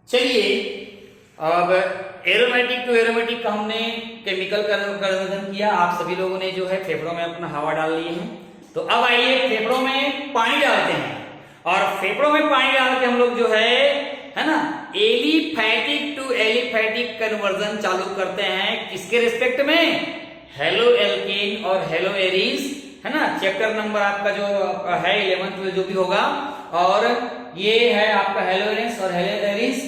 चलिए अब aromatic to aromatic का हमने केमिकल कन्वर्जन किया। आप सभी लोगों ने जो है फेफड़ों में अपना हवा डाल लिए हैं। तो अब आइए फेफड़ों में पानी डालते हैं और फेफड़ों में पानी डाल के हम लोग जो है ना, एलिफैटिक टू एलिफैटिक कन्वर्जन चालू करते हैं। किसके रिस्पेक्ट में? हेलो एल्केन और हेलो एरीज, है ना। चैप्टर नंबर आपका जो है 11th में जो भी होगा, और ये है आपका हेलो एरेंस और हेलो एरीज,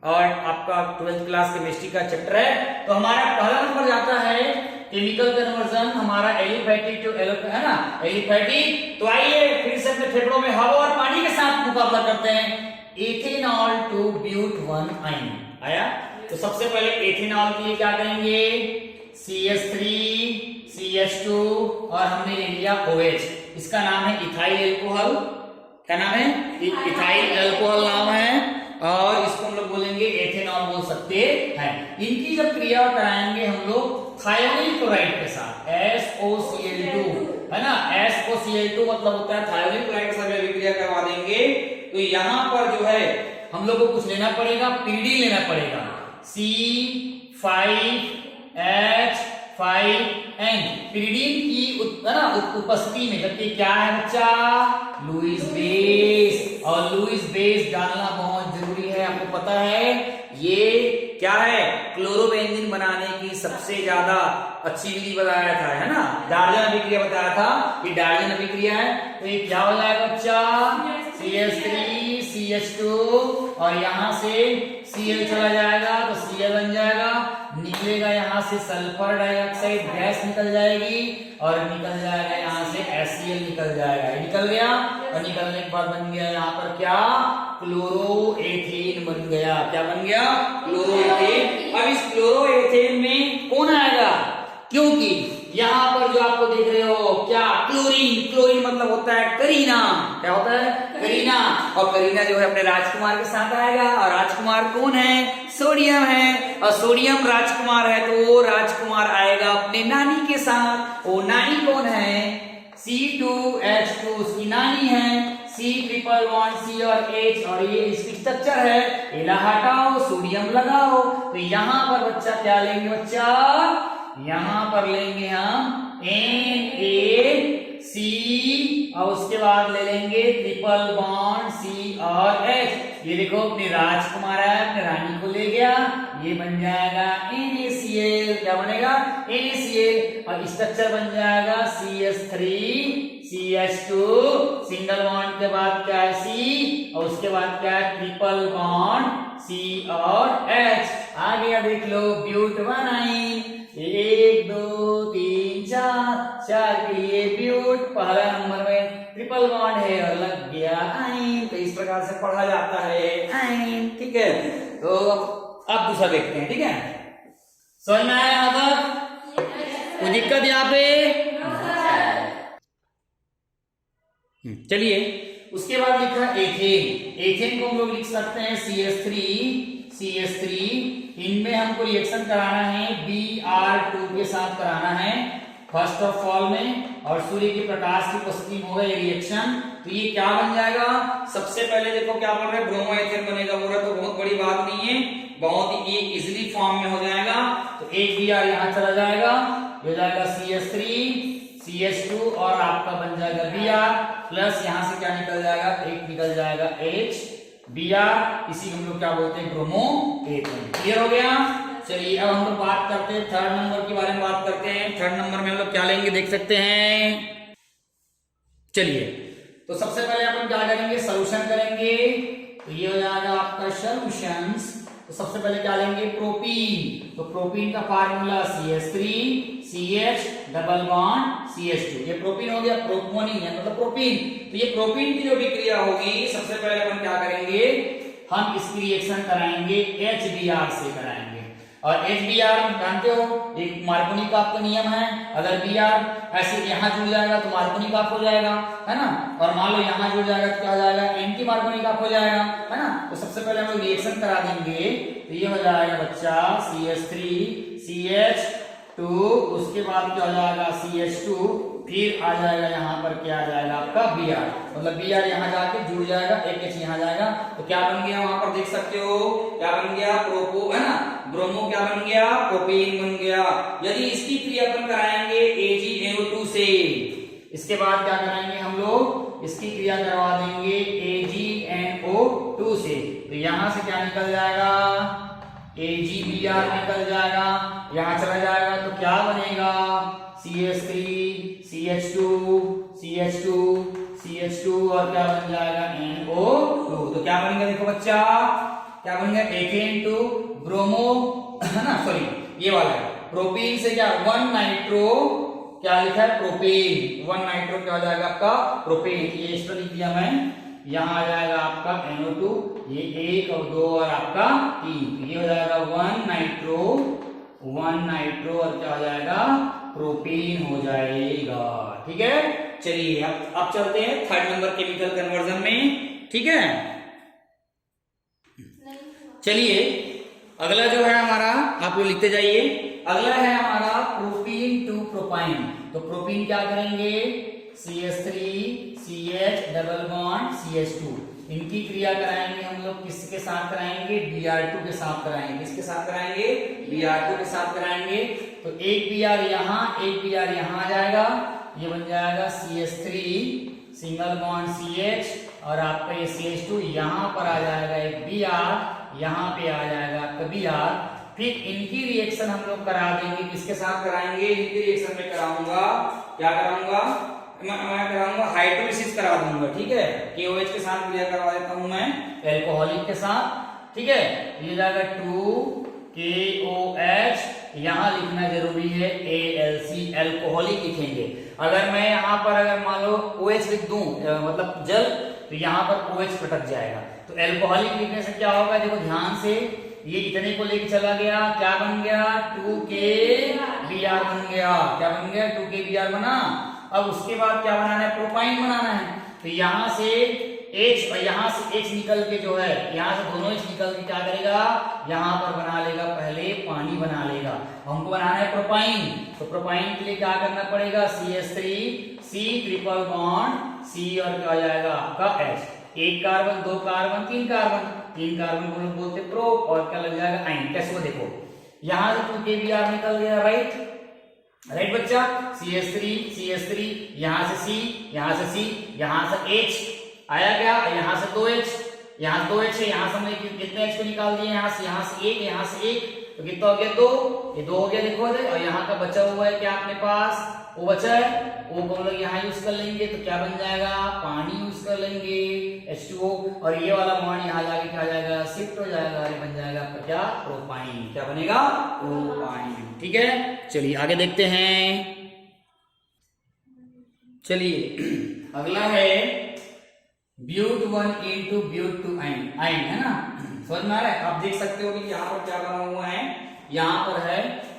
और आपका 12th क्लास केमिस्ट्री का चैप्टर है। तो हमारा पहला नंबर जाता है केमिकल कन्वर्जन, हमारा एलिफैटिक टू है ना, एलिफैटिक। तो आइए फिर से अपने फेफड़ों में हवा और पानी के साथ मुकाबला करते हैं। एथेनॉल टू ब्यूट 1 आइन आया। तो सबसे पहले एथेनॉल के लिए क्या करेंगे? CH3 CH2 और हमने ले लिया OH। इसका नाम है इथाइल एल्कोहल। क्या नाम है? इथाइल एल्कोहल नाम है, और इसको हम लोग बोलेंगे एथेनॉल बोल सकते हैं। इनकी जब क्रिया कराएंगे हम लोग थायोनिल क्लोराइड के साथ, SOCl2, है ना। SOCl2 मतलब होता है थायोनिल क्लोराइड के साथ अभिक्रिया करवा देंगे तो यहां पर जो है हम लोग को कुछ लेना पड़ेगा, पीरिडीन लेना पड़ेगा, C5H5N। पीरिडीन की उपस्थिति में, जबकि क्या है बच्चा? लुईस बेस, और लुईस बेस डालना बहुत जरूरी है। आपको पता है ये क्या है? क्लोरोबेंजीन बनाने की सबसे ज्यादा अच्छी विधि बताया था, है ना। डार्जन अभिक्रिया बताया था कि डार्जन अभिक्रिया है। तो ये क्या हो जाएगा बच्चा? CH3 CH2 और यहां से Cl चला जाएगा तो Cl बन जाएगा, निकलेगा यहां से सल्फर डाइऑक्साइड गैस निकल जाएगी, और निकल जाएगा यहां से HCl निकल जाएगा। निकल गया, और निकलने के बाद बन गया यहां पर क्या? क्लोरोएथेन बन गया। क्या बन गया? क्लोरोएथेन। अब इस क्लोरोएथेन में कौन आएगा? क्योंकि यहां पर जो आपको देख रहे हो क्या? क्लोरीन। क्लोरीन मतलब होता है करीना। क्या होता है? करीना। और करीना जो है अपने राजकुमार के साथ आएगा, और राजकुमार कौन है? सोडियम है, और सोडियम राजकुमार है तो वो राजकुमार आएगा अपने नानी के साथ। वो नानी कौन है? C2H2 उसकी नानी है, C ट्रिपल बॉन्ड C और H, और ये इसकी स्ट्रक्चर है। एला हटाओ, सोडियम लगाओ। तो यहां पर बच्चा क्या लेंगे बच्चा? यहां पर लेंगे हम NaC, और उसके बाद ले लेंगे ट्रिपल बॉन्ड C और H। ये देखो अपनी राजकुमार है, अपने रानी को ले गया, ये बन जाएगा NaCl। क्या बनेगा? NaCl। और स्ट्रक्चर बन जाएगा CH3 CH2, सिंगल बॉन्ड के बाद क्या है? C, और उसके बाद क्या है? ट्रिपल बॉन्ड C और H। आ गया, देख लो, ब्यूट 1 आइन। 1 2 3 4 के लिए ब्यूट पहला नंबर में ट्रिपल बॉन्ड है और लग गया आइन। तो इस प्रकार से पढ़ा जाता है आइन, ठीक है। तो अब दूसरा देखते हैं, ठीक है। समझ में आया यहां तक? कोई दिक्कत यहाँ पे? चलिए, उसके बाद लिखा एथेन। एथेन को हम लोग लिख सकते हैं CH3 इनमें हमको रिएक्शन कराना है Br2 के साथ कराना है फर्स्ट ऑफ ऑल में, और सूर्य के प्रकाश की उपस्थिति में होगा ये रिएक्शन। तो ये क्या बन जाएगा? सबसे पहले देखो क्या बोल रहे हैं, ब्रोमो एथेन बनेगा। बोल रहा तो बहुत बड़ी बात नहीं है, बहुत ही इजिली फॉर्म में हो जाएगा। तो एक Br यहाँ चला जाएगा, हो जाएगा CH3 CH2, और आपका बन जाएगा Br प्लस यहाँ से क्या निकल जाएगा? एक निकल जाएगा H Br, इसी को हम लोग क्या बोलते हैं? Bromo ethane. क्लियर हो गया? चलिए अब हम लोग बात करते हैं थर्ड नंबर के बारे में बात करते हैं। थर्ड नंबर में हम लोग क्या लेंगे देख सकते हैं। चलिए, तो सबसे पहले अपन क्या करेंगे? सोल्यूशन करेंगे। तो ये हो जाएगा आपका सॉल्यूशंस। तो सबसे पहले क्या लेंगे? प्रोपीन। तो प्रोपीन का formula CH3 CH double bond CH2। ये प्रोपीन हो गया, प्रोपोनिन है मतलब प्रोपीन। तो ये प्रोपीन की जो विक्रिया होगी, सबसे पहले अपन क्या करेंगे? हम इसकी रिएक्शन कराएंगे HBr से कराएंगे। और HBr जानते हो एक मार्कोनी का आपका नियम है, अगर Br ऐसे यहां जुड़ जाएगा तो मार्कोनी का हो जाएगा, है ना। और मान लो यहां जुड़ जाएगा तो क्या हो जाएगा? एंटी मार्कोनी का हो जाएगा, है ना। तो सबसे पहले हम लोग रिएक्शन करा देंगे। तो ये हो जाएगा बच्चा CH3 CH 2, उसके बाद क्या हो जाएगा CH2, फिर आ जाएगा यहाँ पर क्या आ जाएगा आपका Br, मतलब Br यहाँ जाके जुड़ जाएगा, एक H यहाँ जाएगा, तो क्या बन गया वहां पर देख सकते हो, क्या बन गया प्रोपो, है ना, ब्रोमो क्या बन गया, प्रोपेन बन गया। यदि इसकी क्रिया अपन कराएंगे AgNO2 से, इसके बाद क्या कराएंगे हम लोग, इसकी क्रिया करवा देंगे AgNO2 से, तो यहां से क्या निकल जाएगा, AgBr निकल जाएगा, यहां चला जाएगा तो क्या बनेगा, CH3 CH2 CH2 CH2 और क्या बन जाएगा NO2। तो क्या बन गया देखो बच्चा, क्या बन गया, एथेन टू ब्रोमो, है ना, सॉरी ये वाला है, प्रोपेन से क्या 1 नाइट्रो, क्या लिखा है प्रोपेन, 1 नाइट्रो क्या हो जाएगा आपका प्रोपेन, ये इस पर लिख दिया मैं, यहाँ आ जाएगा आपका NO2, ये 1 और 2 और आपका 3, ये हो जाएगा 1 नाइट्रो और क्या हो जाएगा प्रोपेन हो जाएगा। ठीक है, चलिए अब चलते हैं 3rd नंबर केमिकल कन्वर्जन में। ठीक है, चलिए अगला जो है हमारा, आप लोग लिखते जाइए, अगला है हमारा प्रोपीन टू प्रोपाइन। तो प्रोपीन क्या करेंगे, CH3 CH double bond CH2, इनकी क्रिया कराएंगे हम लोग, किसके साथ कराएंगे, Br2 के साथ कराएंगे, किसके साथ कराएंगे, Br2 के साथ कराएंगे। तो एक Br यहाँ, एक Br यहाँ आ जाएगा, ये बन जाएगा CH3 सिंगल बॉन्ड CH, और आपका ये CH2 यहाँ पर आ जाएगा एक Br, यहाँ पे आ जाएगा आपका Br। फिर इनकी रिएक्शन हम लोग करा देंगे, किसके साथ कराएंगे, इनकी रिएक्शन में कराऊंगा, क्या कराऊंगा, मैं कराऊंगा हाइड्रोलिसिस करा दूंगा। ठीक है, KOH के साथ क्रिया करवा देता हूं मैं एल्कोहलिक के साथ। ठीक है, ये जाएगा 2KOH, यहाँ लिखना जरूरी है ALC, एल्कोहलिक लिखेंगे। अगर मैं यहाँ पर अगर मान लो OH लिख दूं, मतलब जल, तो यहाँ पर OH पटक जाएगा। तो एल्कोहलिक लिखने से क्या होगा, देखो ध्यान से, ये इतने को लेके चला गया, क्या बन गया 2KBr बन गया, क्या बन गया 2KBr बना। अब उसके बाद क्या बनाना है, प्रोपाइन बनाना है। तो यहाँ से H और यहाँ से H निकल के जो है, यहाँ से दोनों H निकल के क्या करेगा, यहाँ पर बना लेगा, पहले पानी बना लेगा। हमको बनाना है प्रोपाइन, तो प्रोपाइन के लिए क्या करना पड़ेगा, CH3 C triple bond C और क्या हो जाएगा आपका H, 1 carbon 2 carbon 3 carbon, 3 carbon को लोग बोलते प्रो, और क्या लग जाएगा आइन। कैसे वो देखो, यहाँ से 2KBr निकल गया, राइट बच्चा, CH3 यहाँ से C, यहाँ से C, यहाँ से H आया क्या, यहाँ से 2H, यहाँ 2H है, यहाँ से हमने कितने H को निकाल दिए, यहाँ से 1, यहाँ से 1, तो कितना हो गया 2, ये 2 हो गया देखो, और यहाँ का बचा हुआ है क्या अपने पास, वो बचा है, वो को हम लोग यहाँ यूज कर लेंगे, तो क्या बन जाएगा, पानी यूज कर लेंगे H2O, और ये वाला बॉन्ड यहाँ जाके क्या जाएगा, शिफ्ट हो जाएगा, ये बन जाएगा आपका क्या, प्रोपाइन, क्या बनेगा प्रोपाइन। ठीक है, चलिए आगे देखते हैं। चलिए अगला है ब्यूट 1 into ब्यूट 2 आइन, है ना, समझ में आ रहा है। आप देख सकते हो कि यहाँ पर क्या बना हुआ है, यहाँ पर है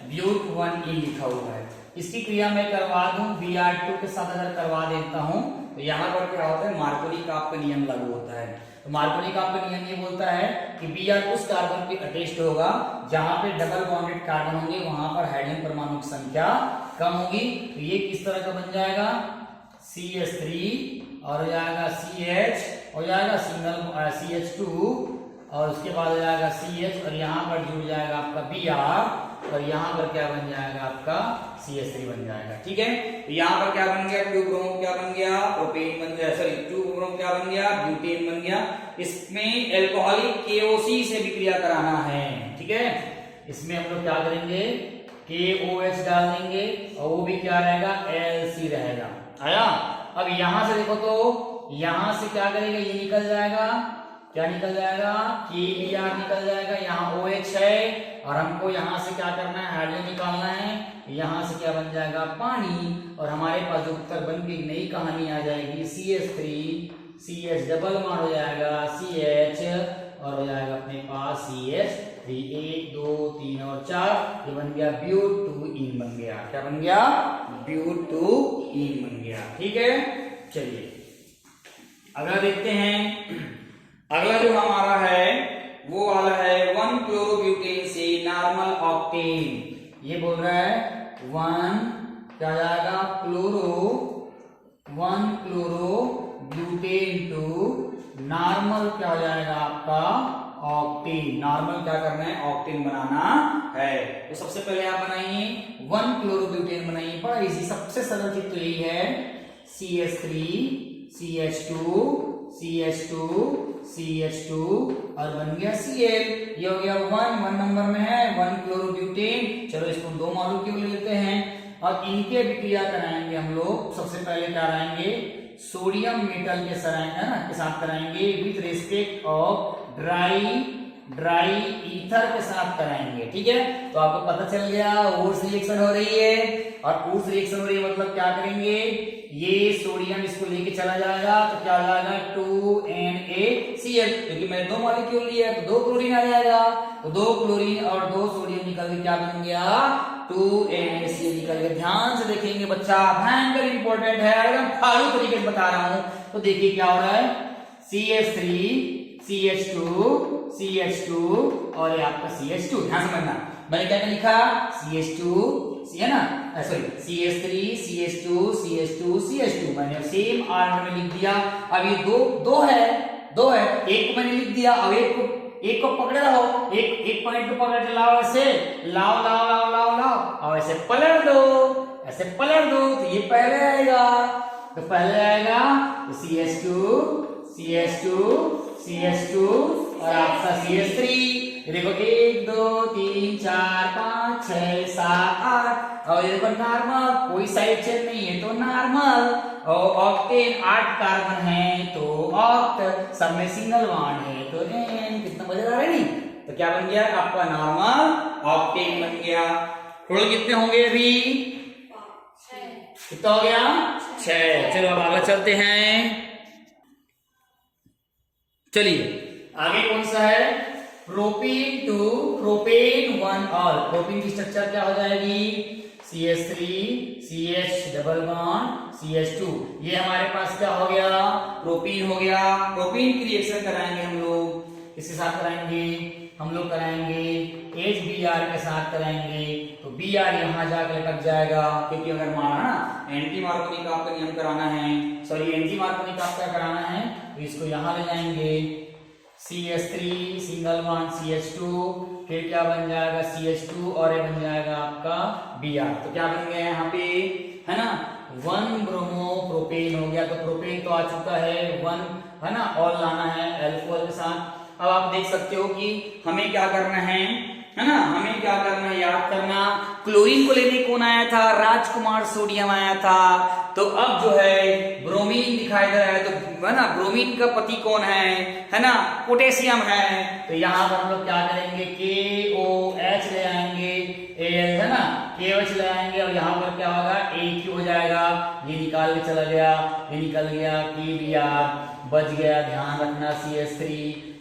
ब्यूट 1 इन लिखा हुआ है। इसकी क्रिया मैं करवा दूं Br2 के साथ, अगर करवा देता हूं तो यहाँ पर क्या होता है, मार्कोनी का आपका नियम लागू होता है। तो मार्कोनी का आपका नियम ये बोलता है कि Br उस कार्बन पे अटैच्ड होगा जहां पे डबल बॉन्डेड कार्बन होंगे, वहां पर हाइड्रोजन परमाणु की संख्या कम होगी। तो ये किस तरह का बन जाएगा, CH3 और हो जाएगा CH, हो जाएगा सिंगल CH2, और उसके बाद हो जाएगा CH, और यहाँ पर जुड़ जाएगा आपका Br, और यहाँ पर क्या बन जाएगा आपका CH3 बन जाएगा। ठीक है, तो यहाँ पर क्या बन गया, 2 ब्रोमो क्या बन गया, प्रोपेन बन गया, सॉरी 2 ब्रोमो क्या बन गया, ब्यूटेन बन गया। इसमें एल्कोहलिक KOC से भी क्रिया कराना है। ठीक है, इसमें हम लोग क्या करेंगे, KOH डाल देंगे, और वो भी क्या रहेगा, LC रहेगा। आया, अब यहां से देखो, तो यहां से क्या करेंगे, ये निकल जाएगा, क्या निकल जाएगा, KBr निकल जाएगा, यहाँ OH है, और हमको यहाँ से क्या करना है, हाइड्रोजन निकालना है, यहाँ से क्या बन जाएगा, पानी, और हमारे पास जो उत्तर बन के नई कहानी आ जाएगी, CH3 CH डबल बॉन्ड हो जाएगा CH, और हो जाएगा अपने पास CH3, 1 2 3 और 4, ये बन गया ब्यूट 2 इन बन गया। क्या बन गया, ब्यूट 2 इन बन गया। ठीक है, चलिए अगला देखते हैं। अगला जो हमारा है वो वाला है 1 क्लोरोब्यूटेन से नॉर्मल ऑक्टेन। ये बोल रहा है 1 क्या हो जाएगा one chloro butane two normal क्या हो जाएगा आपका ऑक्टेन। नॉर्मल क्या करना है, ऑक्टेन बनाना है। तो सबसे पहले आप बनाइए 1 क्लोरोब्यूटेन बनाइए, बड़ा इजी, सबसे सरल चीज तो यही है। CH3 CH2 CH2 CH2 और बन गया Cl। ये हो गया 1 नंबर में है 1 क्लोरोब्यूटेन। चलो इसको 2 मॉलिक्यूल ले लेते हैं और इनके विक्रिया कराएंगे हम लोग। सबसे पहले क्या कराएंगे, सोडियम मेटल के साथ कराएंगे with respect of dry ether के साथ कराएंगे। ठीक है, तो आपको पता चल गया ओर्स रिएक्शन हो रही है, और ओर्स रिएक्शन हो रही है मतलब क्या करेंगे, ये सोडियम इसको लेके चला जाएगा तो क्या हो जाएगा 2NaCl, क्योंकि मैंने 2 मॉलिक्यूल लिया तो 2 क्लोरीन आ जाएगा, तो 2 क्लोरीन और 2 सोडियम निकल के क्या बन गया 2NaCl निकल गया। ध्यान से देखेंगे बच्चा, भयंकर इंपॉर्टेंट है, एकदम फालतू तरीके से बता रहा हूं। तो देखिए क्या हो रहा है, CH3 CH2 और ये आपका CH2। ध्यान समझना, मैंने क्या लिखा CH2 है ना, सॉरी CH3 CH2 मैंने सेम ऑर्डर में लिख दिया। अब ये दो है, एक को मैंने लिख दिया। अब एक को पकड़े रहो, एक पॉइंट को पकड़ के लाओ, ऐसे लाओ और ऐसे पलट दो तो ये पहले आएगा, तो CH2 और आपका CH3। देखो 1 2 3 4 5 6 7 8 और ये देखो नॉर्मल, कोई साइड चेन नहीं है तो नॉर्मल। और ऑक्टेन 8 कार्बन है तो ऑक्ट, सब में सिंगल बॉन्ड है तो N। कितना मजेदार है नहीं। तो क्या बन गया आपका नॉर्मल ऑक्टेन बन गया। टोटल कितने होंगे अभी, कितना हो गया 6। चलो अब आगे चलते हैं। चलिए आगे कौन सा है, propane two propane 1 all. Propane की स्ट्रक्चर क्या हो जाएगी, CH3 CH double bond CH2। ये हमारे पास क्या हो गया, प्रोपेन हो गया। प्रोपेन की रिएक्शन कराएंगे हम लोग, किसके साथ कराएंगे, हम लोग कराएंगे HBr के साथ कराएंगे। तो Br यहाँ जाकर लटक जाएगा, क्योंकि अगर माना ना एंटी मार्कोनी का आपका नियम कराना है, सॉरी एंटी मार्कोनी का आपका कराना है, तो इसको यहाँ ले जाएंगे CH3 सिंगल बॉन्ड CH2, फिर क्या बन जाएगा CH2 और ये बन जाएगा आपका Br। तो क्या बन गया यहाँ पे, है ना 1 ब्रोमो प्रोपेन हो गया। तो प्रोपेन तो आ चुका है 1, है ना, ऑल लाना है अल्कोहल के साथ। अब आप देख सकते हो कि हमें क्या करना है ना, हमें क्या करना है, याद करना। क्लोरीन को लेने कौन आया था, राजकुमार सोडियम आया था। तो अब जो है ब्रोमीन दिखाई दे रहा है, तो है ना ब्रोमीन का पति कौन है ना, पोटेशियम है। तो यहाँ पर हम लोग क्या करेंगे, KOH ले आएंगे, Al है ना, KOH ले आएंगे और यहाँ पर क्या होगा AQ हो जाएगा। ये निकाल के चला गया, ये निकल गया, KBr बच गया। ध्यान रखना CH3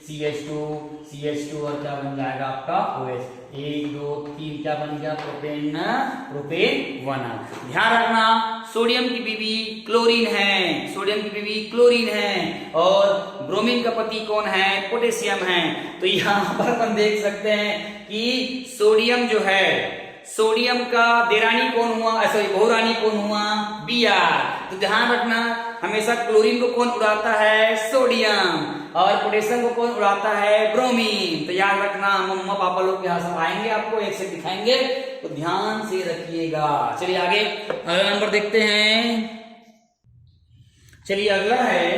CH2 और क्या बन जाएगा आपका OH। 1 2 3 क्या बन गया, प्रोपेन 1। ध्यान रखना सोडियम की बीवी क्लोरीन है, और ब्रोमीन का पति कौन है, पोटेशियम है। तो यहाँ पर अपन देख सकते हैं कि सोडियम जो है, सोडियम का देरानी कौन हुआ, सॉरी बहुरानी कौन हुआ, Br। तो ध्यान रखना हमेशा क्लोरीन को कौन उड़ाता है, सोडियम, और पोटेशियम को कौन उड़ाता है, ब्रोमीन। तो याद रखना, मम्मा पापा लोग के यहाँ सब आएंगे, आपको एक से दिखाएंगे, तो ध्यान से रखिएगा। चलिए आगे अगला नंबर देखते हैं। चलिए अगला है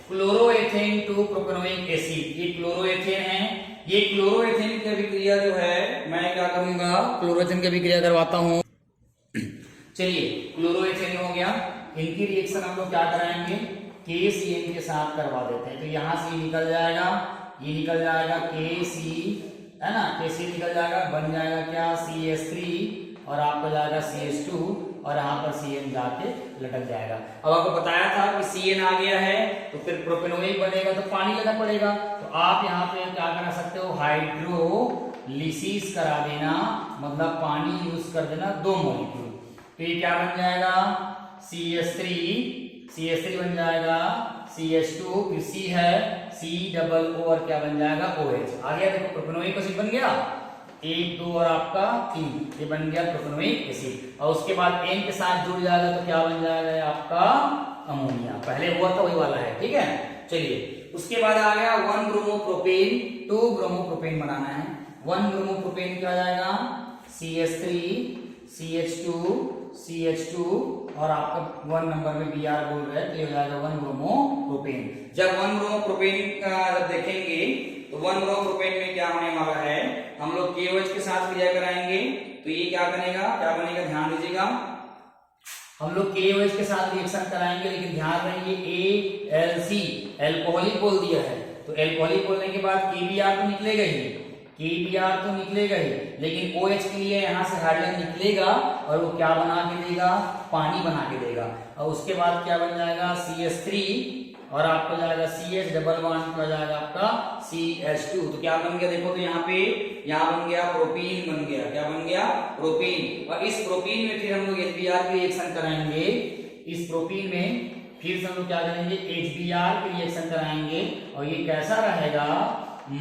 क्लोरोएथेन टू प्रोपेनोइक एसिड। ये क्लोरोएथेन है, ये क्लोरोएथेन की अभिक्रिया जो है, मैं क्या करूंगा, क्लोरोएथेन की अभिक्रिया करवाता हूं। चलिए क्लोरोएथेन हो गया, इनकी रिएक्शन हम लोग क्या कराएंगे, KCl के साथ करवा देते हैं। तो यहाँ से ये निकल जाएगा KC, है ना, KC निकल जाएगा, बन जाएगा क्या CH3 और आपको जाएगा CH2 और यहाँ पर CN जाके लटक जाएगा। अब आपको बताया था कि CN आ गया है तो फिर प्रोपेनोइक बनेगा, तो पानी लेना पड़ेगा। तो आप यहाँ पे क्या करा सकते हो, हाइड्रोलिसिस करा देना, मतलब पानी यूज कर देना 2 मॉलिक्यूल। तो ये क्या बन जाएगा, CH3 बन जाएगा, CH2 फिर C है, C डबल O और क्या बन जाएगा OH। आ गया, देखो प्रोपेनोइक एसिड बन गया। 1 2 और आपका 3, ये बन गया प्रोपेनोइक एसिड। और उसके बाद N के साथ जुड़ जाएगा तो क्या बन जाएगा ये आपका अमोनिया। पहले हुआ था वही वाला है, ठीक है। चलिए उसके बाद आ गया 1 ब्रोमोप्रोपेन, 2 ब्रोमोप्रोपेन बनाना है। 1 ब्रोमोप्रोपेन क्या आ जाएगा CH3 CH2 CH2 और आपका 1 नंबर में Br बोल रहे हैं तो ये हो जाएगा 1 ब्रोमोप्रोपेन। जब 1 ब्रोमोप्रोपेन जब देखेंगे तो 1 ब्रोमोप्रोपेन में क्या होने वाला है, हम लोग KOH के साथ क्रिया कराएंगे तो ये क्या बनेगा, ध्यान दीजिएगा। हम लोग KOH के साथ रिएक्शन कराएंगे, लेकिन ध्यान रखिए ALC एल्कोहलिक बोल दिया है, तो एल्कोहलिक बोलने के बाद KBr तो निकलेगा ही, KBr तो निकलेगा ही, लेकिन OH के लिए यहाँ से हाइड्रोजन निकलेगा और वो क्या बना के देगा, पानी बना के देगा। और उसके बाद क्या बन जाएगा CH3 और आपको जाएगा CH डबल बॉन्ड क्या जाएगा आपका CH2। तो क्या बन गया देखो, तो यहाँ बन गया प्रोपीन बन गया, क्या बन गया प्रोपीन। और इस प्रोपीन में फिर हम लोग HBr की रिएक्शन कराएंगे, इस प्रोपीन में फिर से हम लोग क्या करेंगे HBr की रिएक्शन कराएंगे और ये कैसा रहेगा,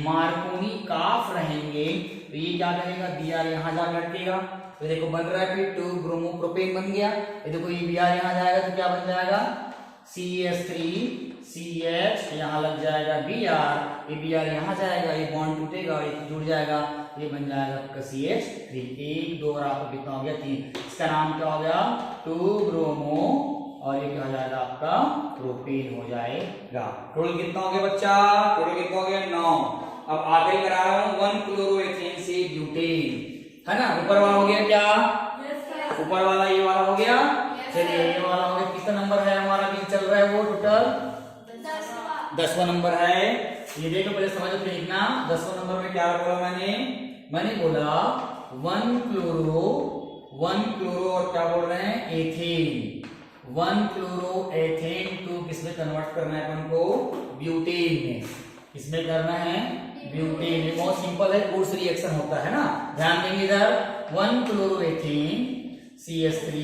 मार्कोनी काफ रहेंगे। तो ये क्या करेगा Br यहाँ जा लटकेगा, तो देखो बन रहा है फिर 2 ब्रोमोप्रोपेन बन गया। ये देखो ये Br यहाँ जाएगा तो क्या बन जाएगा CH3 CH यहाँ लग जाएगा Br, ये Br यहाँ जाएगा, ये बॉन्ड टूटेगा और ये जुड़ जाएगा, ये बन जाएगा आपका CH3। 1 2 और आपका कितना हो गया 3, इसका नाम क्या हो गया 2 ब्रोमो और ये क्या हो जाएगा आपका प्रोपेन हो जाएगा। टोटल कितना हो गया बच्चा, टोटल कितना हो गया 9। अब आगे करा रहा हूँ 1 क्लोरोएथेन से ब्यूटेन, है ना। ऊपर वाला हो गया क्या, ऊपर वाला ये वाला हो गया। चलिए ये वाला हो गया, कितना नंबर है हमारा भी चल रहा है वो टोटल 10वां नंबर है। ये देखो पहले समझो फिर लिखना, 10वां नंबर में क्या बोला मैंने बोला 1 क्लोरो और क्या बोल रहे हैं एथेन, 1 क्लोरो एथेन टू किसमें कन्वर्ट करना है अपन को, ब्यूटेन में। किसमें करना है, ब्यूटेन में। बहुत सिंपल है, कोर्स रिएक्शन होता है ना, ध्यान देंगे इधर। 1 क्लोरो एथेन CH3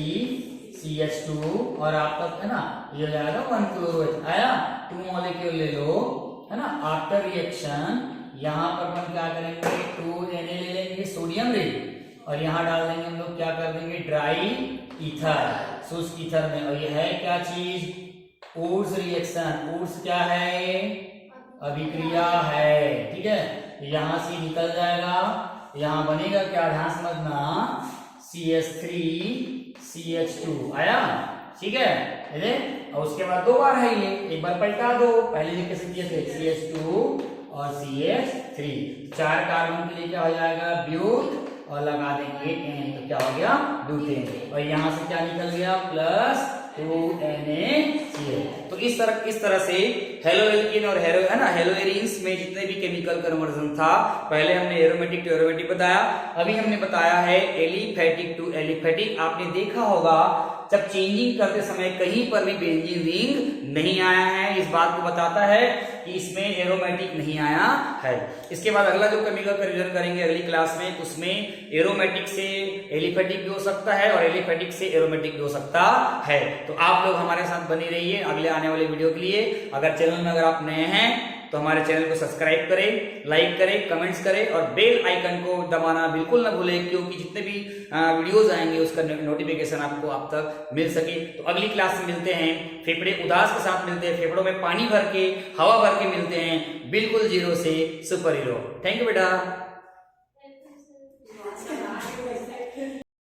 CH2 और आपका है ना ये हो जाएगा 1 क्लोरो आया। 2 मॉलिक्यूल ले लो, है ना। आफ्टर रिएक्शन यहाँ पर अपन क्या करेंगे 2 Na ले लेंगे सोडियम रिंग और यहाँ डाल देंगे हम लोग क्या कर देंगे ड्राई ईथर, शुष्क ईथर में। और ये है क्या चीज, ऊर्स रिएक्शन। ऊर्स क्या है, अभिक्रिया है, ठीक है। यहाँ से निकल जाएगा, यहाँ बनेगा क्या, ध्यान समझना CH3 CH2 आया, ठीक है। और उसके बाद 2 बार है ये, एक बार पलटा दो, पहले कैसे किए थे CH2 और CH3। 4 कार्बन के लिए क्या हो जाएगा ब्यूट और लगा देंगे N, तो क्या हो गया ब्यूटेन। और यहाँ से क्या निकल गया प्लस 2NaCl। तो इस तरह से हेलोएल्कीन और हेलोएरिन्स में जितने भी केमिकल कन्वर्जन था, पहले हमने एरोमेटिक टू एरोमेटिक बताया, अभी हमने बताया है एलिफेटिक टू एलिफेटिक। आपने देखा होगा जब चेंजिंग करते समय कहीं पर भी बेंजीन रिंग नहीं आया है, इस बात को बताता है कि इसमें एरोमेटिक नहीं आया है। इसके बाद अगला जो केमिकल का रिविजन करेंगे अगली क्लास में, उसमें एरोमेटिक से एलिफेटिक भी हो सकता है और एलिफेटिक से एरोमेटिक भी हो सकता है। तो आप लोग हमारे साथ बने रहिए अगले आने वाले वीडियो के लिए। अगर चैनल में अगर आप नए हैं तो हमारे चैनल को सब्सक्राइब करें, लाइक करें, कमेंट्स करें और बेल आइकन को दबाना बिल्कुल ना भूलें, क्योंकि जितने भी वीडियोस आएंगे उसका नोटिफिकेशन आपको आप तक मिल सके। तो अगली क्लास में मिलते हैं, फेफड़े उदास के साथ मिलते हैं, फेफड़ों में पानी भर के हवा भर के मिलते हैं, बिल्कुल जीरो से सुपर हीरो। थैंक यू बेटा।